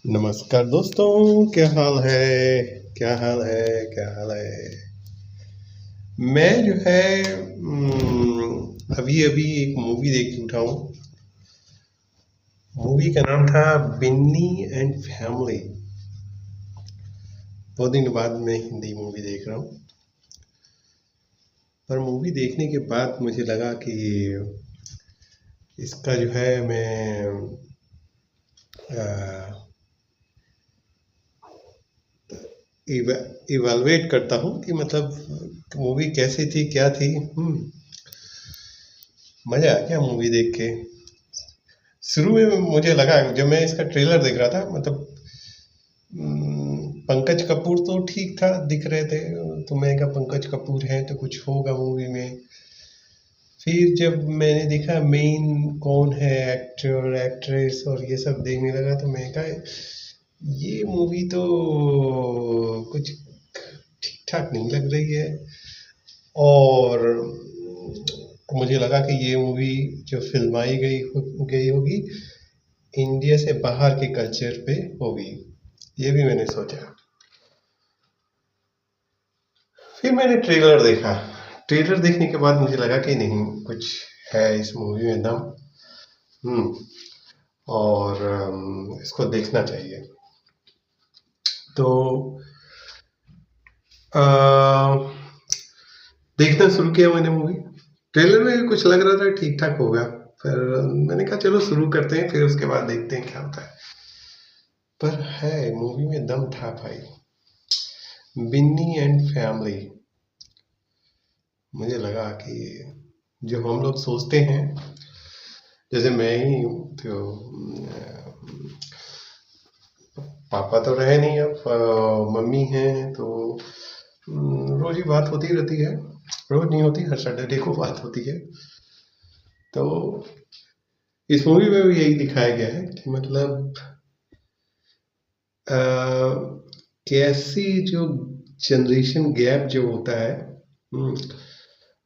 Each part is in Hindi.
नमस्कार दोस्तों, क्या हाल है? क्या हाल है? क्या हाल है? मैं जो है अभी अभी एक मूवी देख के उठा हूँ। मूवी का नाम था बिन्नी एंड फैमिली। बहुत दिन बाद मैं हिंदी मूवी देख रहा हूँ। पर मूवी देखने के बाद मुझे लगा कि इसका जो है मैं इवेलुएट करता हूँ कि मतलब मूवी कैसी थी, क्या थी। मज़ा आ गया मूवी देख के। शुरू में मुझे लगा जब मैं इसका ट्रेलर देख रहा था, मतलब पंकज कपूर तो ठीक था, दिख रहे थे। तो मैं कहा पंकज कपूर है तो कुछ होगा मूवी में। फिर जब मैंने देखा मेन कौन है, एक्टर एक्ट्रेस और ये सब देखने लगा, तो मैं कहा ये मूवी तो कुछ ठीक ठाक नहीं लग रही है। और मुझे लगा कि ये मूवी जो फिल्माई गई होगी, इंडिया से बाहर के कल्चर पे होगी। ये भी मैंने सोचा। फिर मैंने ट्रेलर देखा। ट्रेलर देखने के बाद मुझे लगा कि नहीं, कुछ है इस मूवी में दम। हम्म और इसको देखना चाहिए। तो अ, देखना शुरू किया मैंने मूवी। ट्रेलर में भी कुछ लग रहा था ठीक ठाक होगा। फिर मैंने कहा चलो शुरू करते हैं, फिर उसके बाद देखते हैं क्या होता है। पर है, मूवी में दम था भाई। Binny and family. मुझे लगा कि जो हम लोग सोचते हैं, जैसे मैं ही हूँ, तो पापा तो रहे नहीं अब, मम्मी हैं तो रोज ही बात होती रहती है। रोज नहीं होती, हर सैटरडे को बात होती है। तो इस मूवी में भी यही दिखाया गया है कि मतलब अ, कैसी जो जनरेशन गैप जो होता है, हम्म,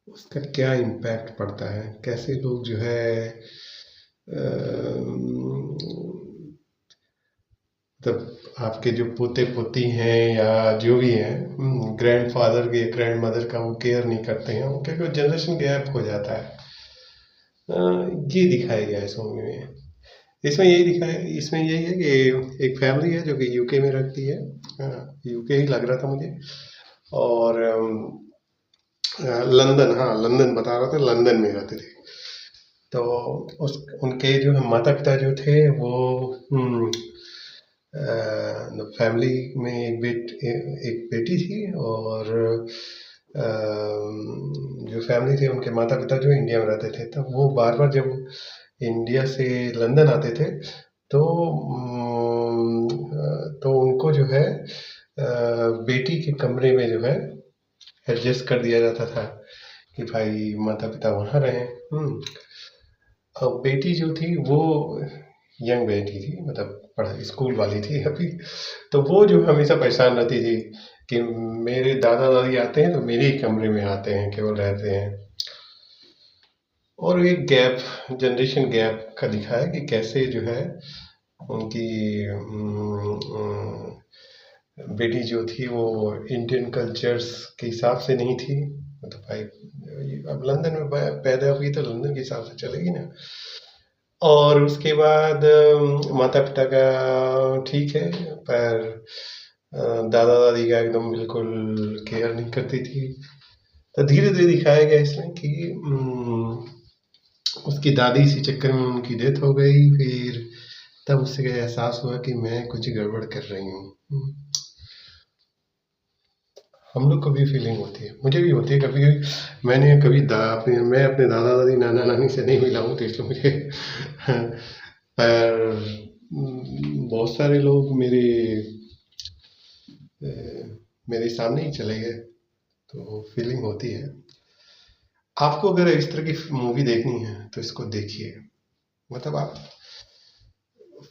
उसका क्या इम्पैक्ट पड़ता है। कैसे लोग जो है मतलब आपके जो पोते पोती हैं या जो भी हैं, ग्रैंड फादर के ग्रैंड मदर का वो केयर नहीं करते हैं, वो क्योंकि जनरेशन गैप हो जाता है। अ, ये दिखाया गया है इस मूवी में। इसमें यही है कि एक फैमिली है जो कि यूके में रहती है। यूके ही लग रहा था मुझे। और लंदन, हाँ लंदन बता रहा था, लंदन में रहते थे। तो उस उनके जो है माता पिता जो थे वो फैमिली में एक बेटी थी। और जो फैमिली थी, उनके माता पिता जो इंडिया में रहते थे, तो वो बार बार जब इंडिया से लंदन आते थे, तो तो उनको जो है बेटी के कमरे में जो है एडजस्ट कर दिया जाता था कि भाई माता पिता वहाँ रहें। अब बेटी जो थी वो यंग बेटी थी, मतलब पढ़ा स्कूल वाली थी अभी। तो वो जो हमेशा परेशान रहती थी कि मेरे दादा दादी आते हैं तो मेरे ही कमरे में आते हैं, केवल रहते हैं। और एक गैप, जनरेशन गैप का दिखाया कि कैसे जो है उनकी बेटी जो थी वो इंडियन कल्चर्स के हिसाब से नहीं थी। मतलब भाई अब लंदन में पैदा हुई तो लंदन के हिसाब से चलेगी ना। और उसके बाद माता पिता का ठीक है, पर दादा दादी का एकदम बिल्कुल केयर नहीं करती थी। तो धीरे धीरे दिखाया गया इसमें कि उसकी दादी इसी चक्कर में उनकी डेथ हो गई। फिर तब उससे एहसास हुआ कि मैं कुछ गड़बड़ कर रही हूँ। हम लोग को भी फीलिंग होती है, मुझे भी होती है कभी कभी। मैं अपने दादा दादी नाना नानी से नहीं मिला हूँ, तो इसलिए मुझे पर बहुत सारे लोग मेरे सामने ही चले गए, तो फीलिंग होती है। आपको अगर इस तरह की मूवी देखनी है तो इसको देखिए। मतलब आप,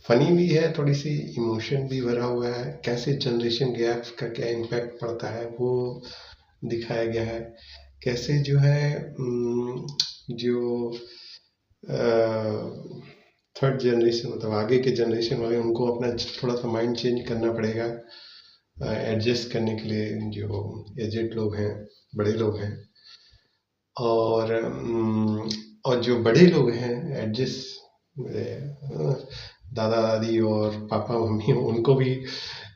फनी भी है, थोड़ी सी इमोशन भी भरा हुआ है, कैसे जनरेशन गैप का क्या इम्पैक्ट पड़ता है वो दिखाया गया है। कैसे जो है जो थर्ड जनरेशन मतलब आगे के जनरेशन वाले, उनको अपना थोड़ा सा माइंड चेंज करना पड़ेगा एडजस्ट करने के लिए, जो एजेड लोग हैं, बड़े लोग हैं। और जो बड़े लोग हैं एडजस्ट, दादा दादी और पापा मम्मी, उनको भी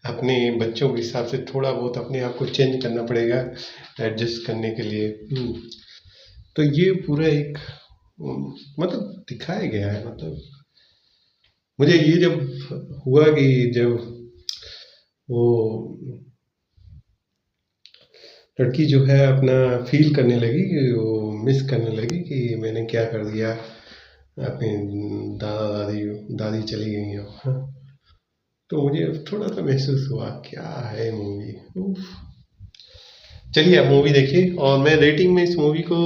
अपने बच्चों के हिसाब से थोड़ा बहुत अपने आप को चेंज करना पड़ेगा एडजस्ट करने के लिए। तो ये पूरा एक मतलब दिखाया गया है। मतलब मुझे ये जब हुआ कि जब वो लड़की जो है अपना फील करने लगी कि वो मिस करने लगी कि मैंने क्या कर दिया, अपनी दादी चली गई अब, हाँ। तो मुझे थोड़ा सा महसूस हुआ क्या है मूवी। चलिए आप मूवी देखिए, और मैं रेटिंग में इस मूवी को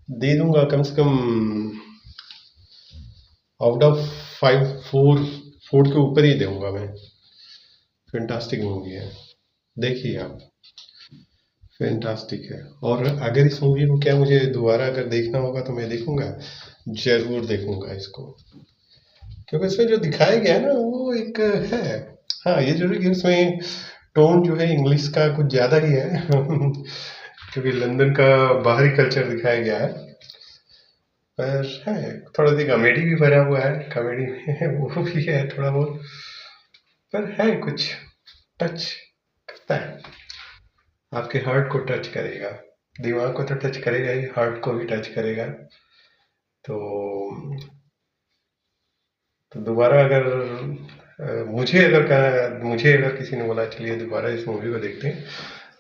दे दूंगा कम से कम आउट ऑफ 5 4 के ऊपर ही दूंगा मैं। फैंटास्टिक मूवी है, देखिए आप, फैंटास्टिक है। और अगर इस मूवी को क्या मुझे दोबारा अगर देखना होगा तो मैं देखूंगा, जरूर देखूंगा इसको, क्योंकि इसमें जो दिखाया गया है ना वो एक है। हाँ ये जरूर कि उसमें टोन जो है इंग्लिश का कुछ ज़्यादा ही है क्योंकि लंदन का बाहरी कल्चर दिखाया गया है, पर है थोड़ा सी कॉमेडी भी भरा हुआ है, कॉमेडी में वो भी है थोड़ा बहुत, पर है कुछ टच करता है, आपके हार्ट को टच करेगा, दिमाग को तो टच करेगा ही, हार्ट को भी टच करेगा। तो दोबारा अगर मुझे अगर किसी ने बोला चलिए दोबारा इस मूवी को देखते हैं,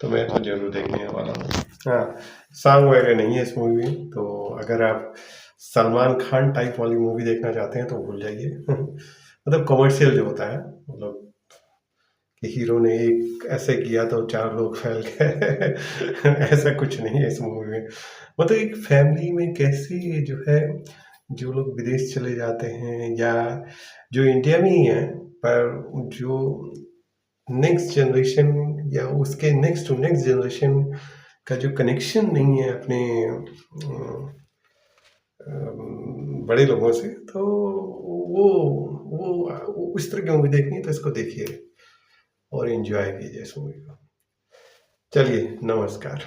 तो मैं तो जरूर देखने वाला हूँ। हाँ, सॉन्ग वगैरह नहीं है इस मूवी में, तो अगर आप सलमान खान टाइप वाली मूवी देखना चाहते हैं तो भूल जाइए मतलब कमर्शियल जो होता है, मतलब कि हीरो ने एक ऐसे किया तो 4 लोग फैल गए ऐसा कुछ नहीं है इस मूवी में। मतलब एक फैमिली में कैसे जो है, जो लोग विदेश चले जाते हैं या जो इंडिया में ही है, पर जो नेक्स्ट जनरेशन या उसके नेक्स्ट टू नेक्स्ट जनरेशन का जो कनेक्शन नहीं है अपने बड़े लोगों से, तो वो उस तरह की मूवी देखनी है तो इसको देखिए और एंजॉय कीजिए इस मूवी को। चलिए, नमस्कार।